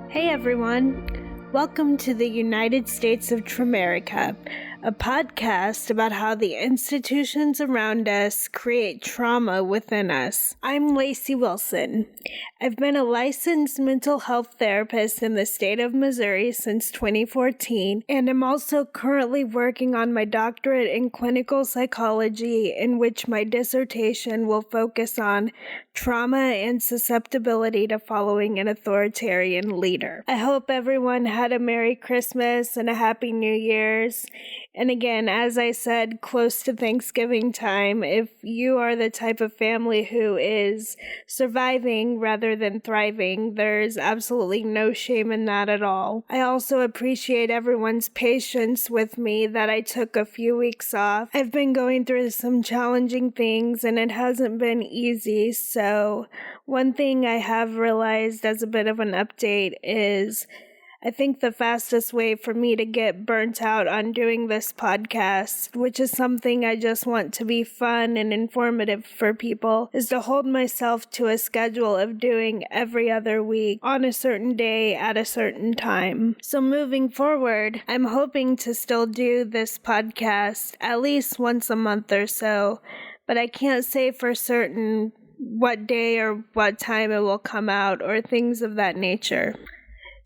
Hey everyone, welcome to the United States of Tramerica, a podcast about how the institutions around us create trauma within us. I'm Lacey Wilson. I've been a licensed mental health therapist in the state of Missouri since 2014, and I'm also currently working on my doctorate in clinical psychology, in which my dissertation will focus on trauma and susceptibility to following an authoritarian leader. I hope everyone had a Merry Christmas and a Happy New Year's. And again, as I said, close to Thanksgiving time, if you are the type of family who is surviving rather than thriving, there's absolutely no shame in that at all. I also appreciate everyone's patience with me that I took a few weeks off. I've been going through some challenging things and it hasn't been easy, so one thing I have realized as a bit of an update is I think the fastest way for me to get burnt out on doing this podcast, which is something I just want to be fun and informative for people, is to hold myself to a schedule of doing every other week on a certain day at a certain time. So moving forward, I'm hoping to still do this podcast at least once a month or so, but I can't say for certain what day or what time it will come out or things of that nature.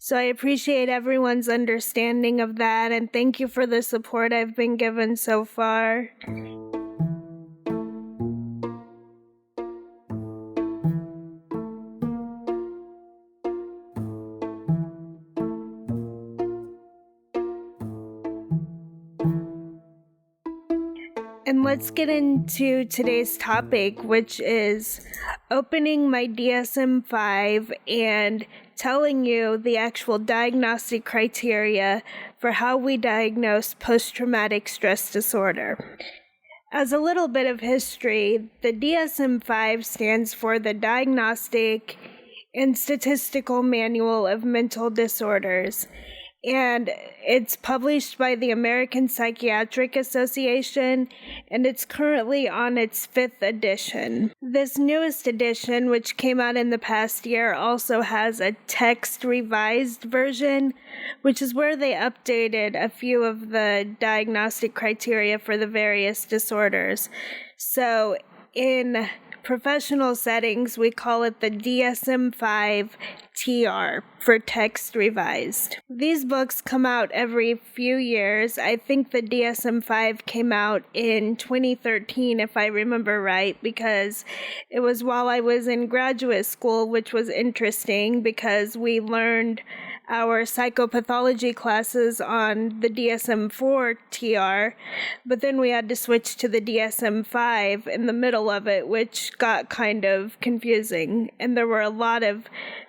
So I appreciate everyone's understanding of that, and thank you for the support I've been given so far. And let's get into today's topic, which is opening my DSM-5 and telling you the actual diagnostic criteria for how we diagnose post-traumatic stress disorder. As a little bit of history, the DSM-5 stands for the Diagnostic and Statistical Manual of Mental Disorders, and it's published by the American Psychiatric Association, and it's currently on its 5th edition. This newest edition, which came out in the past year, also has a text revised version, which is where they updated a few of the diagnostic criteria for the various disorders. So in professional settings, we call it the DSM-5 TR for text revised. These books come out every few years. I think the DSM-5 came out in 2013, if I remember right, because it was while I was in graduate school, which was interesting because we learned our psychopathology classes on the DSM-4 TR, but then we had to switch to the DSM-5 in the middle of it, which got kind of confusing, and there were a lot of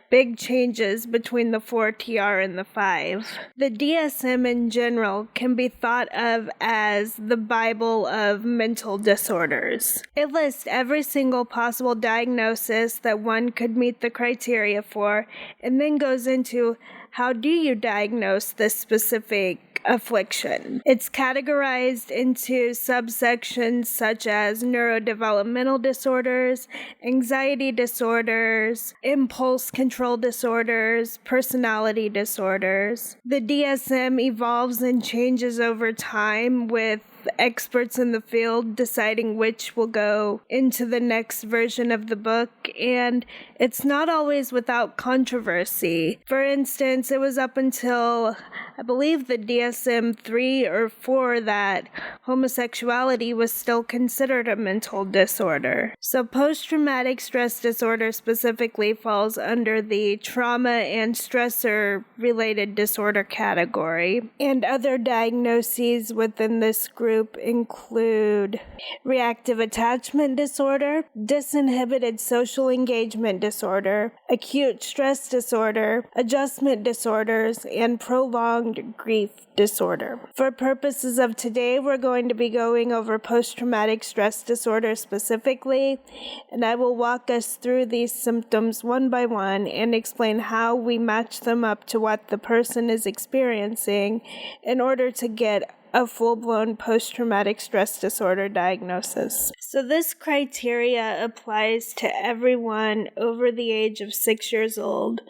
big changes between the 4 TR and the 5. The DSM in general can be thought of as the Bible of mental disorders. It lists every single possible diagnosis that one could meet the criteria for, and then goes into how do you diagnose this specific affliction. It's categorized into subsections such as neurodevelopmental disorders, anxiety disorders, impulse control disorders, personality disorders. The DSM evolves and changes over time, with experts in the field deciding which will go into the next version of the book, and it's not always without controversy. For instance, it was up until, I believe, the DSM-3 or 4 that homosexuality was still considered a mental disorder. So post-traumatic stress disorder specifically falls under the trauma and stressor-related disorder category, and other diagnoses within this group include reactive attachment disorder, disinhibited social engagement disorder, acute stress disorder, adjustment disorders, and prolonged grief disorder. For purposes of today, we're going to be going over post-traumatic stress disorder specifically, and I will walk us through these symptoms one by one and explain how we match them up to what the person is experiencing in order to get a full-blown post-traumatic stress disorder diagnosis. So this criteria applies to everyone over the age of 6 years old,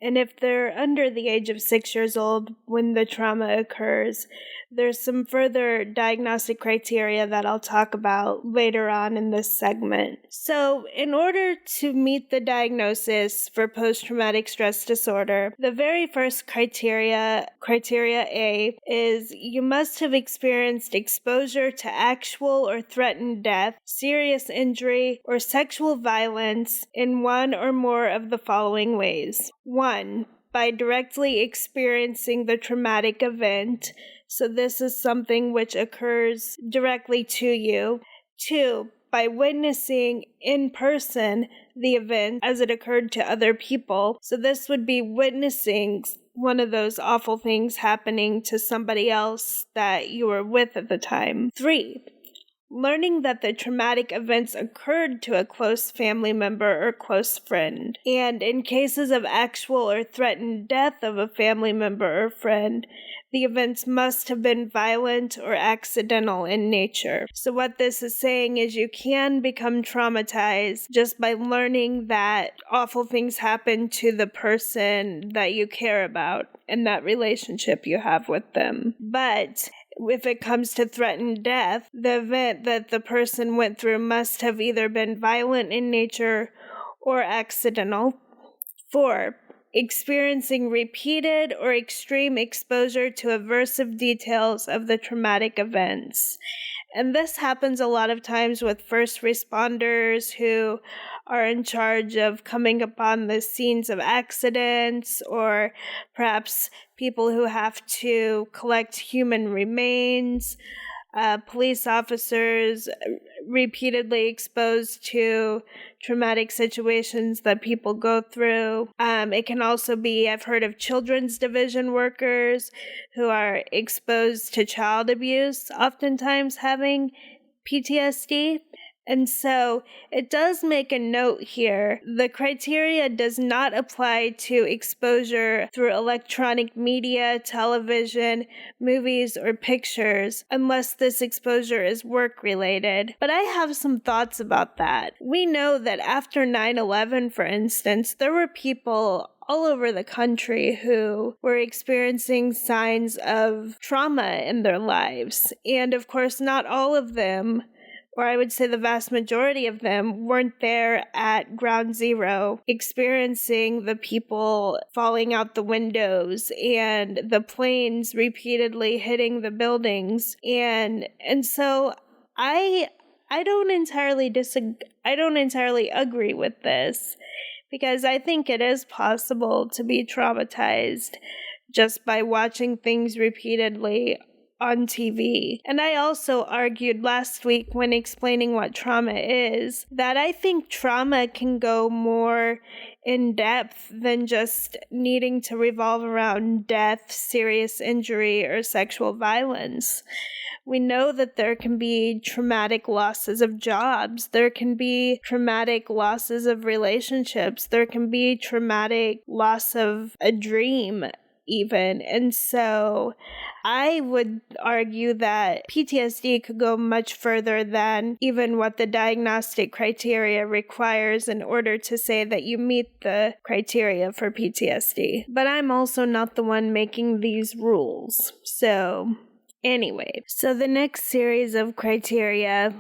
And if they're under the age of 6 years old when the trauma occurs, there's some further diagnostic criteria that I'll talk about later on in this segment. So, in order to meet the diagnosis for post-traumatic stress disorder, the very first criteria A, is you must have experienced exposure to actual or threatened death, serious injury, or sexual violence in one or more of the following ways. 1. By directly experiencing the traumatic event. So this is something which occurs directly to you. 2. By witnessing in person the event as it occurred to other people. So this would be witnessing one of those awful things happening to somebody else that you were with at the time. 3. Learning that the traumatic events occurred to a close family member or close friend. And in cases of actual or threatened death of a family member or friend, the events must have been violent or accidental in nature. So what this is saying is you can become traumatized just by learning that awful things happen to the person that you care about and that relationship you have with them. But if it comes to threatened death, the event that the person went through must have either been violent in nature or accidental. 4. Experiencing repeated or extreme exposure to aversive details of the traumatic events. And this happens a lot of times with first responders who are in charge of coming upon the scenes of accidents, or perhaps people who have to collect human remains, police officers repeatedly exposed to traumatic situations that people go through. It can also be, I've heard of children's division workers who are exposed to child abuse, oftentimes having PTSD. And so it does make a note here. The criteria does not apply to exposure through electronic media, television, movies, or pictures unless this exposure is work-related. But I have some thoughts about that. We know that after 9/11, for instance, there were people all over the country who were experiencing signs of trauma in their lives. And of course, not all of them, or I would say the vast majority of them, weren't there at ground zero experiencing the people falling out the windows and the planes repeatedly hitting the buildings. And so I don't entirely agree with this, because I think it is possible to be traumatized just by watching things repeatedly on TV. And I also argued last week when explaining what trauma is, that I think trauma can go more in depth than just needing to revolve around death, serious injury, or sexual violence. We know that there can be traumatic losses of jobs. There can be traumatic losses of relationships. There can be traumatic loss of a dream even. And so I would argue that PTSD could go much further than even what the diagnostic criteria requires in order to say that you meet the criteria for PTSD. But I'm also not the one making these rules. So anyway, so the next series of criteria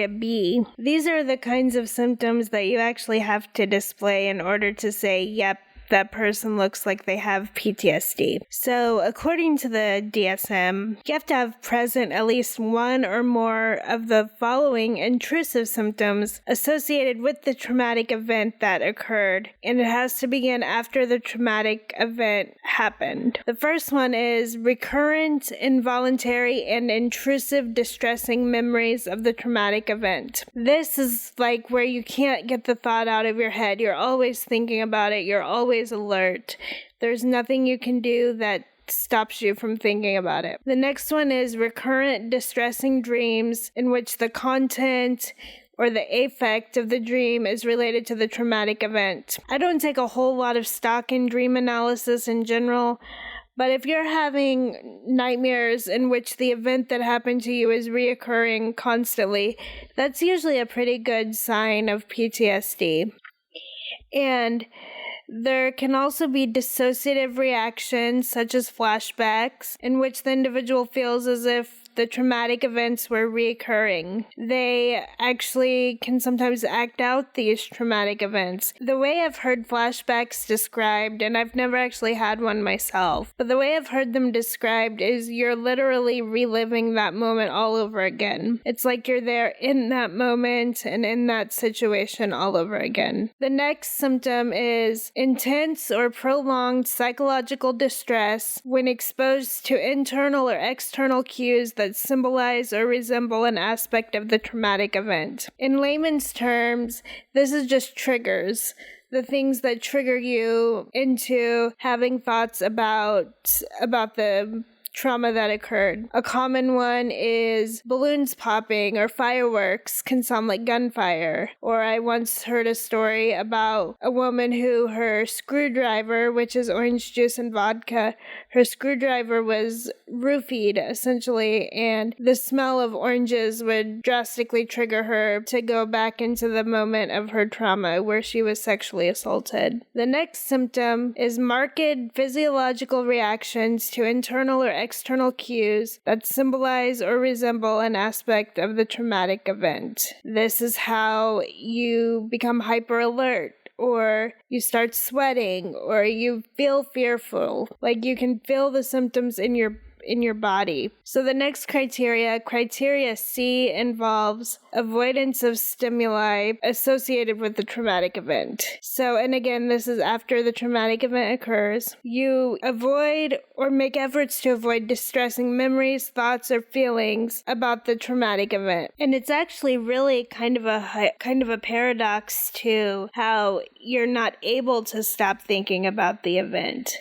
B, these are the kinds of symptoms that you actually have to display in order to say, yep, that person looks like they have PTSD. So according to the DSM, you have to have present at least one or more of the following intrusive symptoms associated with the traumatic event that occurred, and it has to begin after the traumatic event happened. The first one is recurrent, involuntary, and intrusive distressing memories of the traumatic event. This is like where you can't get the thought out of your head. You're always thinking about it. You're always alert. There's nothing you can do that stops you from thinking about it. The next one is recurrent distressing dreams in which the content or the affect of the dream is related to the traumatic event. I don't take a whole lot of stock in dream analysis in general, but if you're having nightmares in which the event that happened to you is reoccurring constantly, that's usually a pretty good sign of PTSD. And There can also be dissociative reactions, such as flashbacks, in which the individual feels as if the traumatic events were reoccurring. They actually can sometimes act out these traumatic events. The way I've heard flashbacks described, and I've never actually had one myself, but the way I've heard them described is you're literally reliving that moment all over again. It's like you're there in that moment and in that situation all over again. The next symptom is intense or prolonged psychological distress when exposed to internal or external cues that symbolize or resemble an aspect of the traumatic event. In layman's terms, this is just triggers. The things that trigger you into having thoughts about the trauma that occurred. A common one is balloons popping or fireworks can sound like gunfire. Or I once heard a story about a woman who her screwdriver, which is orange juice and vodka, her screwdriver was roofied essentially, and the smell of oranges would drastically trigger her to go back into the moment of her trauma where she was sexually assaulted. The next symptom is marked physiological reactions to internal or external cues that symbolize or resemble an aspect of the traumatic event. This is how you become hyper alert, or you start sweating, or you feel fearful. Like you can feel the symptoms in your body. So the next criteria C, involves avoidance of stimuli associated with the traumatic event. So, and again, this is after the traumatic event occurs. You avoid or make efforts to avoid distressing memories, thoughts, or feelings about the traumatic event. And it's actually really kind of a paradox to how you're not able to stop thinking about the event.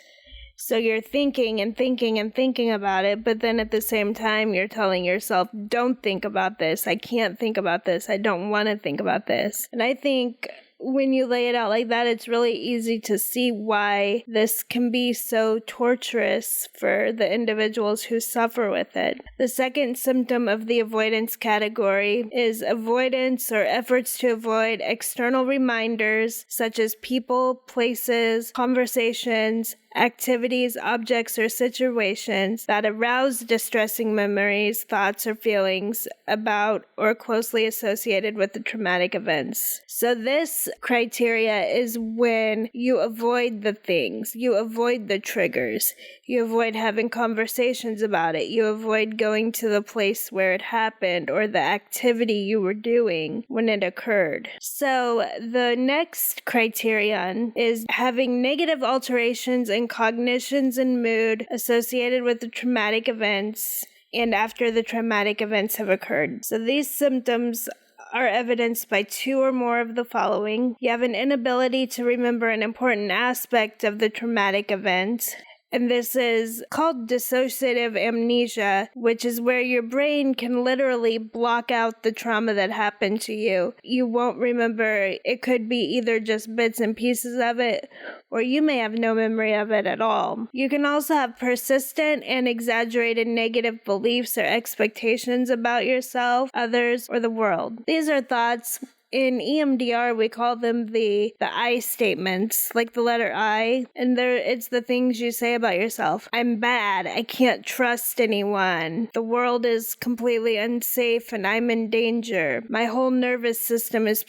So you're thinking and thinking and thinking about it, but then at the same time, you're telling yourself, don't think about this. I can't think about this. I don't want to think about this. And I think when you lay it out like that, it's really easy to see why this can be so torturous for the individuals who suffer with it. The second symptom of the avoidance category is avoidance or efforts to avoid external reminders such as people, places, conversations, activities, objects, or situations that arouse distressing memories, thoughts, or feelings about or closely associated with the traumatic events. So this criteria is when you avoid the things, you avoid the triggers, you avoid having conversations about it, you avoid going to the place where it happened or the activity you were doing when it occurred. So the next criterion is having negative alterations in cognitions and mood associated with the traumatic events and after the traumatic events have occurred. So these symptoms are evidenced by two or more of the following. You have an inability to remember an important aspect of the traumatic event. And this is called dissociative amnesia, which is where your brain can literally block out the trauma that happened to you. You won't remember. It could be either just bits and pieces of it, or you may have no memory of it at all. You can also have persistent and exaggerated negative beliefs or expectations about yourself, others, or the world. These are thoughts. In EMDR, we call them the I statements, like the letter I, and it's the things you say about yourself. I'm bad. I can't trust anyone. The world is completely unsafe and I'm in danger. My whole nervous system is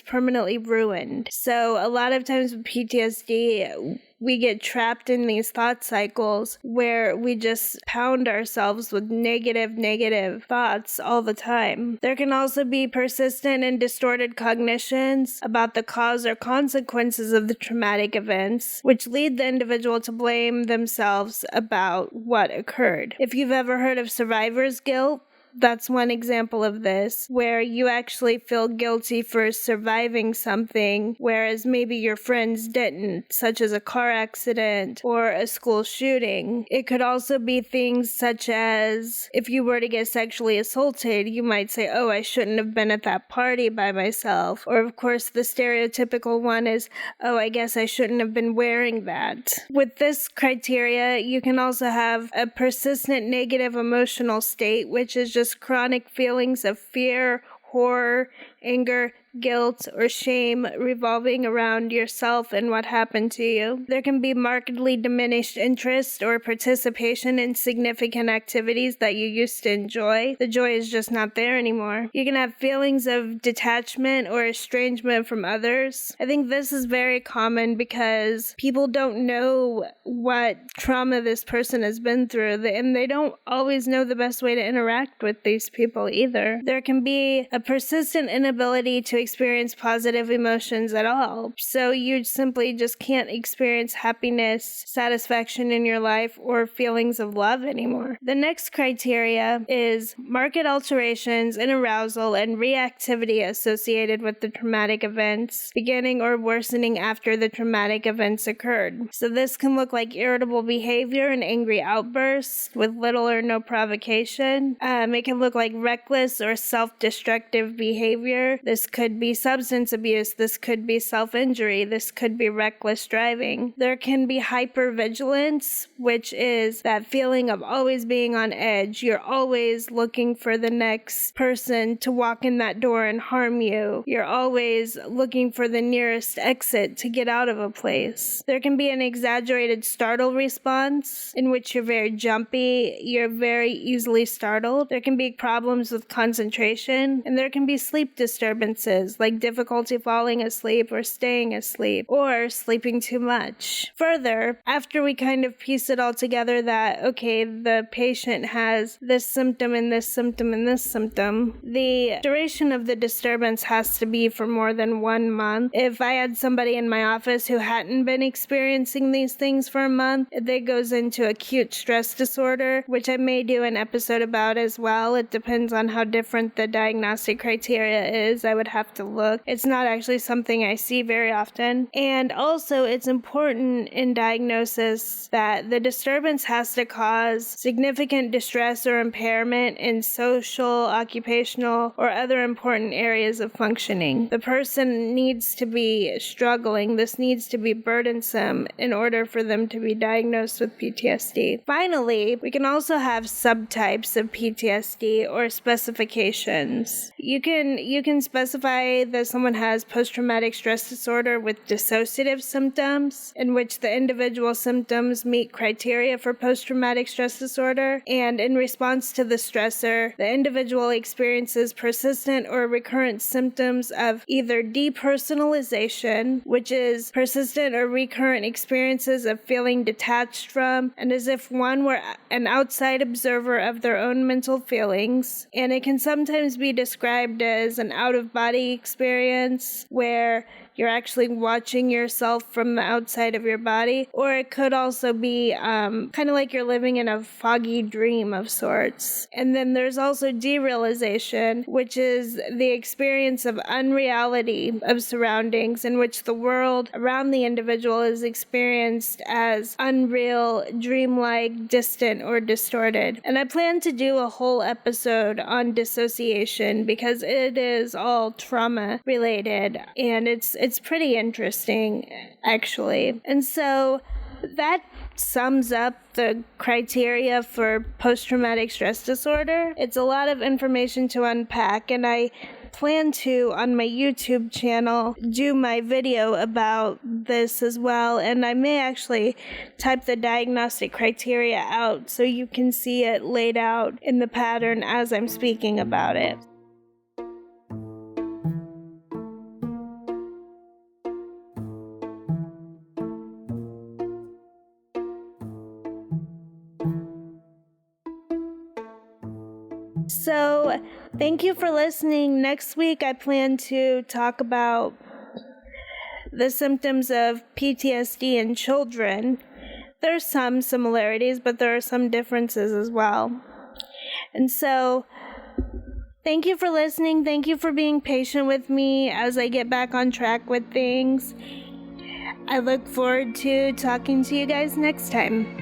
permanently ruined. So a lot of times with PTSD, we get trapped in these thought cycles where we just pound ourselves with negative thoughts all the time. There can also be persistent and distorted cognitions about the cause or consequences of the traumatic events, which lead the individual to blame themselves about what occurred. If you've ever heard of survivor's guilt, that's one example of this, where you actually feel guilty for surviving something, whereas maybe your friends didn't, such as a car accident or a school shooting. It could also be things such as if you were to get sexually assaulted, you might say, oh, I shouldn't have been at that party by myself. Or of course, the stereotypical one is, oh, I guess I shouldn't have been wearing that. With this criteria, you can also have a persistent negative emotional state, which is just chronic feelings of fear, horror, anger, guilt, or shame revolving around yourself and what happened to you. There can be markedly diminished interest or participation in significant activities that you used to enjoy. The joy is just not there anymore. You can have feelings of detachment or estrangement from others. I think this is very common because people don't know what trauma this person has been through, and they don't always know the best way to interact with these people either. There can be a persistent inability to experience positive emotions at all. So you simply just can't experience happiness, satisfaction in your life, or feelings of love anymore. The next criteria is marked alterations in arousal and reactivity associated with the traumatic events, beginning or worsening after the traumatic events occurred. So this can look like irritable behavior and angry outbursts with little or no provocation. It can look like reckless or self-destructive behavior. This could be substance abuse. This could be self-injury. This could be reckless driving. There can be hypervigilance, which is that feeling of always being on edge. You're always looking for the next person to walk in that door and harm you. You're always looking for the nearest exit to get out of a place. There can be an exaggerated startle response in which you're very jumpy. You're very easily startled. There can be problems with concentration, and there can be sleep disturbances like difficulty falling asleep or staying asleep or sleeping too much. Further, after we kind of piece it all together that, okay, the patient has this symptom and this symptom and this symptom, the duration of the disturbance has to be for more than 1 month. If I had somebody in my office who hadn't been experiencing these things for a month, it goes into acute stress disorder, which I may do an episode about as well. It depends on how different the diagnostic criteria is. I would have to look. It's not actually something I see very often. And also, it's important in diagnosis that the disturbance has to cause significant distress or impairment in social, occupational, or other important areas of functioning. The person needs to be struggling. This needs to be burdensome in order for them to be diagnosed with PTSD. Finally, we can also have subtypes of PTSD or specifications. You can specify that someone has post-traumatic stress disorder with dissociative symptoms, in which the individual symptoms meet criteria for post-traumatic stress disorder, and in response to the stressor, the individual experiences persistent or recurrent symptoms of either depersonalization, which is persistent or recurrent experiences of feeling detached from and as if one were an outside observer of their own mental feelings, and it can sometimes be described as an out-of-body experience where you're actually watching yourself from the outside of your body, or it could also be kind of like you're living in a foggy dream of sorts. And then there's also derealization, which is the experience of unreality of surroundings in which the world around the individual is experienced as unreal, dreamlike, distant, or distorted. And I plan to do a whole episode on dissociation because it is all trauma related, and it's pretty interesting, actually. And so that sums up the criteria for post-traumatic stress disorder. It's a lot of information to unpack, and I plan to, on my YouTube channel, do my video about this as well, and I may actually type the diagnostic criteria out so you can see it laid out in the pattern as I'm speaking about it. So, thank you for listening. Next week, I plan to talk about the symptoms of PTSD in children. There are some similarities, but there are some differences as well. And so, thank you for listening. Thank you for being patient with me as I get back on track with things. I look forward to talking to you guys next time.